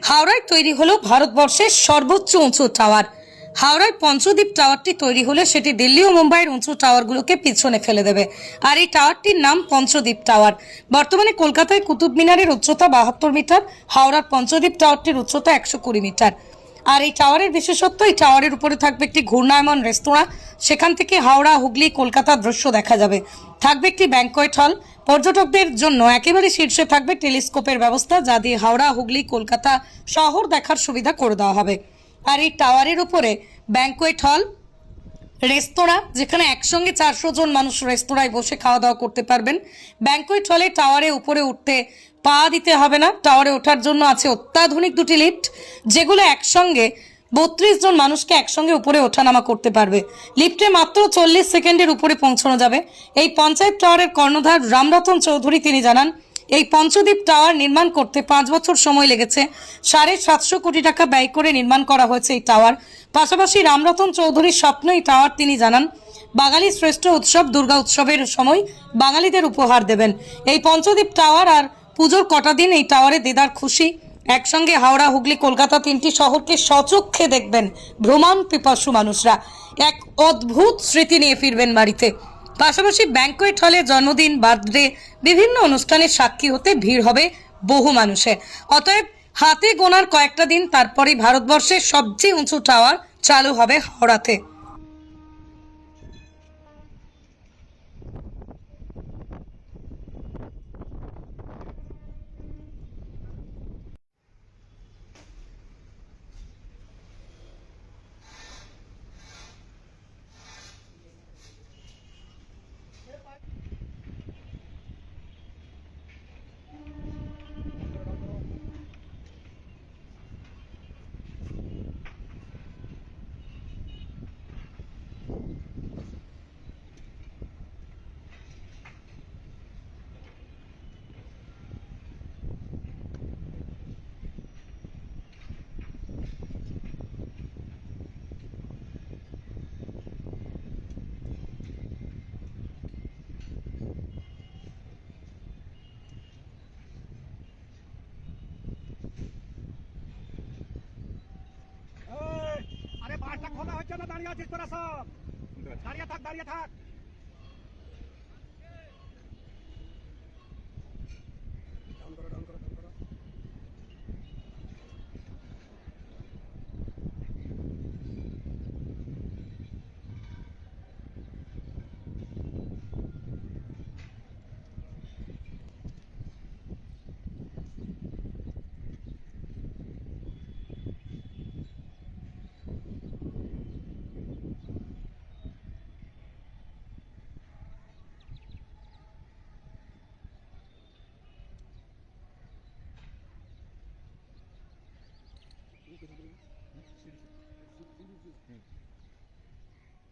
হাওড়ায় তৈরি হলো ভারতবর্ষের সর্বোচ্চ উঁচু টাওয়ার। হাওড়ায় পঞ্চদ্বীপ টাওয়ারটি তৈরি হলে সেটি দিল্লি ও মুম্বাইয়ের উঁচু টাওয়ারগুলোকে পিছনে ফেলে দেবে। আর এই টাওয়ারটির নাম পঞ্চদ্বীপ টাওয়ার। বর্তমানে কলকাতায় কুতুব মিনারের উচ্চতা 72 মিটার, হাওড়ার পঞ্চদ্বীপ টাওয়ারটির উচ্চতা 120 মিটার। আর এই টাওয়ারের বিশেষত্ব, এই টাওয়ারের উপরে থাকবে একটি ঘূর্ণায়মান রেস্তোরাঁ। সেখান থেকে হাওড়া, হুগলি, কলকাতার দৃশ্য দেখা যাবে। থাকবে একটি ব্যাংকোয়েট হল। পর্যটকদের জন্য একেবারে শীর্ষে থাকবে টেলিস্কোপের ব্যবস্থা, যা দিয়ে হাওড়া, হুগলি, কলকাতা শহর দেখার সুবিধা করে দেওয়া হবে। আর এই টাওয়ারের উপরে ব্যাংকোয়েট হল, রেস্তোরাঁ, যেখানে একসঙ্গে 400 জন মানুষ রেস্তোরাঁয় বসে খাওয়া দাওয়া করতে পারবেন। ব্যাংকোয়েট হলে টাওয়ারে উপরে উঠতে পা দিতে হবে না। টাওয়ারে ওঠার জন্য আছে অত্যাধুনিক দুটি লিফট, যেগুলো একসঙ্গে 32 জন মানুষকে একসঙ্গে উপরে ওঠানামা করতে পারবে। লিফটে মাত্র 40 সেকেন্ডের উপরে পৌঁছানো যাবে। এই পঞ্চায়েত টাওয়ারের কর্ণধার রামরতন চৌধুরী তিনি জানান, এই পঞ্চদ্বীপ টাওয়ার নির্মাণ করতে 5 বছর সময় লেগেছে। 750 কোটি টাকা ব্যয় করে নির্মাণ করা হয়েছে এই টাওয়ার। পাশাপাশি রামরতন চৌধুরীর স্বপ্ন এই টাওয়ার, তিনি জানান, বাঙালি শ্রেষ্ঠ উৎসব দুর্গা উৎসবের সময় বাঙালিদের উপহার দেবেন। এই পঞ্চদ্বীপ টাওয়ার আর পুজোর কটা দিন এই টাওয়ারে দিদার খুশি। একসঙ্গে হাওড়া, হুগলি, কলকাতা তিনটি শহরকে স্বচক্ষে দেখবেন ভ্রমণ পিপাসু মানুষরা। এক অদ্ভুত স্মৃতি নিয়ে ফিরবেন বাড়িতে। পাশাপাশি ব্যাংকোয়েট হলে জন্মদিন, বার্থডে, বিভিন্ন অনুষ্ঠানের সাক্ষী হতে ভিড় হবে বহু মানুষের। অতএব হাতে গোনার কয়েকটা দিন, তারপরে ভারতবর্ষের সবচেয়ে উঁচু টাওয়ার চালু হবে হাওড়াতে। এই, আরে বাসটা খোলা হচ্ছে না, দাঁড়িয়ে আছিস তোরা সব? দাঁড়িয়ে থাক, দাঁড়িয়ে থাক। ডাউন করো, ডাউন করো, ডাউন করো।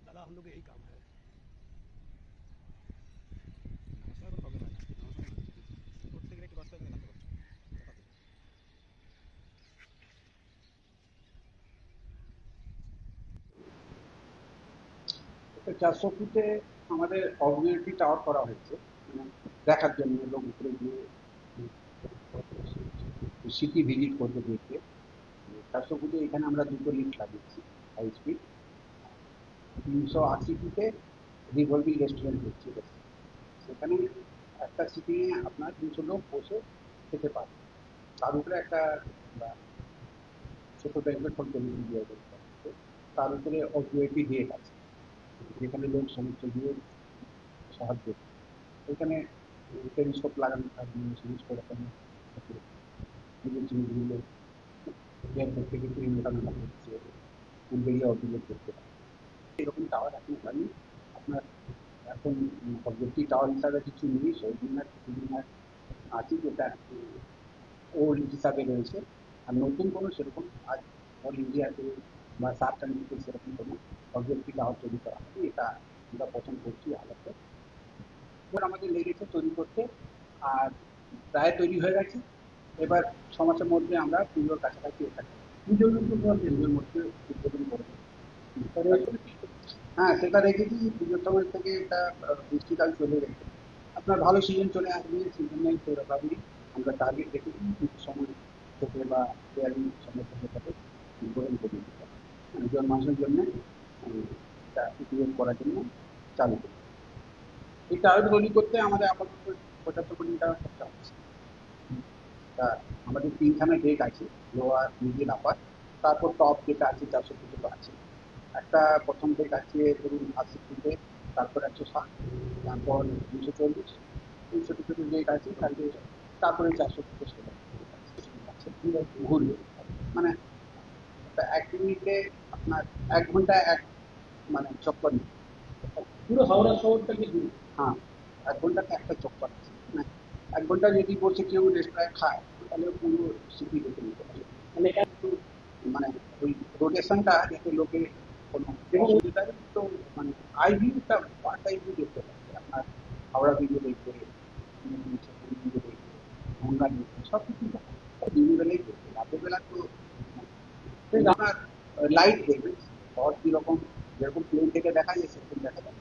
दादा हम लोग का यही काम है। তো 400 ফুটে আমাদের অবজারভেটরি টাওয়ার করা হয়েছে, মানে দেখার জন্য লোক উপরে গিয়ে সিটি ভিজিট করতে দেখতে। 400 ফুটে এখানে আমরা দুটো লিফট লাগিয়েছি, হাই স্পিড। 380 ফুটে রিভলভিং রেস্টুরেন্ট হচ্ছে, সেখানে একটা সিটিংয়ে আপনার 200 লোক বসে খেতে পারে। তার উপরে একটা ছোট টাইপের ছোট টেলিভিশন দিয়ে করতে হবে। তার উপরে অবজারভেটরি ডেক আছে, যেখানে লোক সমস্ত দিয়ে সাহায্য করে। ওইখানে টেলিস্কোপ লাগানো থাকবে, জিনিসপত্র এখানে বিভিন্ন জিনিসগুলো এয়ারপোর্ট থেকে তুলে মোটামুটি হচ্ছে ফুল বেরিয়ে অবজার্ভ করতে পারে। এরকম টাওয়ার এখন হয়নি আপনার। এখন অবজেক্টিভ টাওয়ার হিসাবে কিছু নেই, শহীদ আছে, যেটা ওল্ড হিসাবে রয়েছে। আর নতুন কোনো সেরকম আজ অল ইন্ডিয়াতে বা সার্ক কান্ট্রিতে সেরকম কোনো অবজেক্টিভ টাওয়ার তৈরি করা হয়নি। এটা আমরা প্রথম করছি হালাতে। এবার আমাদের লেগেছে তৈরি করতে, আর প্রায় তৈরি হয়ে গেছে। এবার 6 মাসের মধ্যে আমরা পুজোর কাছাকাছি এটা পুজোর পুজোর মধ্যে উদ্বোধন করবো। হ্যাঁ, সেটা রেখেছি পুজোর সময় থেকে। এটা বৃষ্টিকাল চলে গেছে, আপনার ভালো সিজন চলে আসবে, সিজনে সেরকমই আমরা টার্গেট রেখেছি পুজোর সময় থেকে বা শেয়ারিং সঙ্গে সঙ্গে তাকে গ্রহণ করে দিতে হবে। একজন মানুষের জন্য এটা উপযোগ করার জন্য চালু করি। এই টাওয়ার তৈরি করতে আমাদের আপাতত 75 কোটি টাকা খরচা হচ্ছে। তা আমাদের 3খানা ডেক আছে, লোয়ার, মিডিল, আপার। তারপর টপ যেটা আছে 400 পর্যন্ত আছে। একটা প্রথম ডেক আছে ধরুন 80 ফুটে, তারপর 160, তারপর 240, এই ছোটো ছোটো ডেক আছে তারপরে 400 ফুটে সেটা আছে ঘুরবে। মানে এক মিনিটে আপনার 1 ঘন্টা মানে চক্কর নেই। পুরো হাওড়া শহরটাকে ঘুরবে। হ্যাঁ, 1 ঘন্টাতে একটা চক্কর আছে। মানে 1 ঘন্টা যদি বসে কেউ রেস্টুরেন্ট খায় তাহলে পুরো সিটি দেখে নিতে পারে। মানে একটু মানে ওই রোটেশনটা যাতে লোকে কোনো অসুবিধা তো মানে আই ভিউটা পার্ট আই ভিউ দেখতে পাচ্ছে। আপনার হাওড়া ভিডিও দেখবে, ভিডিও দেখবে, গঙ্গা দেখবে, সব কিছু দিনের বেলায় দেখবে। রাতের বেলা তো আপনার লাইট দেখবে শহর কিরকম, যেরকম প্লেন থেকে দেখা যায় সেরকম দেখা যায়।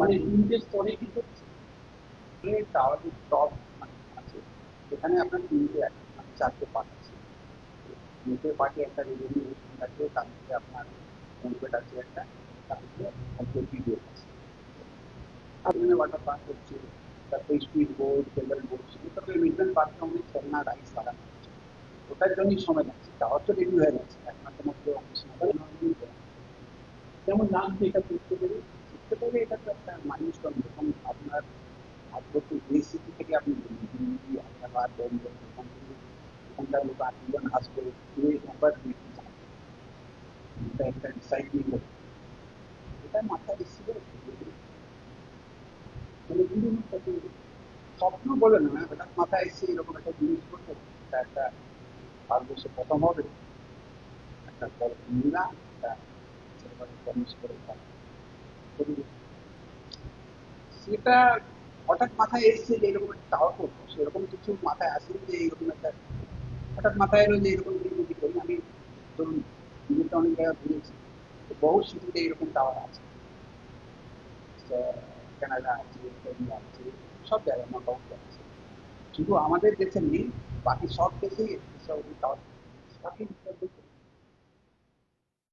মানে 3টে স্তরে কি করছে টাওয়ারের টপ আছে, সেখানে আপনার 3টে আছে, 4টে পার্ট আছে। 3টে পার্টে একটা রেভিনিউ রেস্টুরেন্ট আছে, তার মধ্যে আপনার কনভেট আছে একটা, তার মধ্যে ভিডিও আছে। আপনার ওয়াটার পার্ক হচ্ছে, তারপরে স্পিড বোর্ড, কেবল বোর্ড, সেগুলো তো এমিউজমেন্ট পার্কে অনেক খেলনা রাইস বানানো হচ্ছে। ওটার জন্যই সময় লাগছে। টাওয়ার তো রেডি হয়ে গেছে, 1 মাসের মধ্যে অফিস যেমন নাম এটা শিখতে পেরে এটা তো একটা মাইলস্টোন। যখন আপনার ভারতবর্ষের যে সিটি থেকে আপনি দিল্লি, হায়দ্রাবাদ, বোম্বে, এখানকার লোক 8 মিলিয়ন আসবে, একবার দেখতে চান, এটা একটা রিসাইক্লিং হবে, এটা মাথায় এসেছিল। মানে বিভিন্ন স্বপ্ন বলে না, হঠাৎ মাথায় এসছে এরকম একটা জিনিস করবো, এটা একটা ভারতবর্ষে প্রথম হবে, একটা মহিলা একটা ছেলেমেয়ে প্রমিস করে সেটা হঠাৎ মাথায় এসছে যে এরকম একটা টাওয়ার করবো, সেরকম কিছু মাথায় আসেনি যে এইরকম একটা হঠাৎ মাথায় এলো যে এরকম কিছু যদি করি। আমি ধরুন দিল্লিতে অনেক জায়গায় ঘুরেছি, বহু সিটিতে এরকম টাওয়ার আছে, কানাডা আছে, ইন্ডিয়া আছে, সব জায়গায় মোটামুটি আছে। শুধু আমাদের দেশে নেই, বাকি সব দেশেই সব টাওয়ার বাকি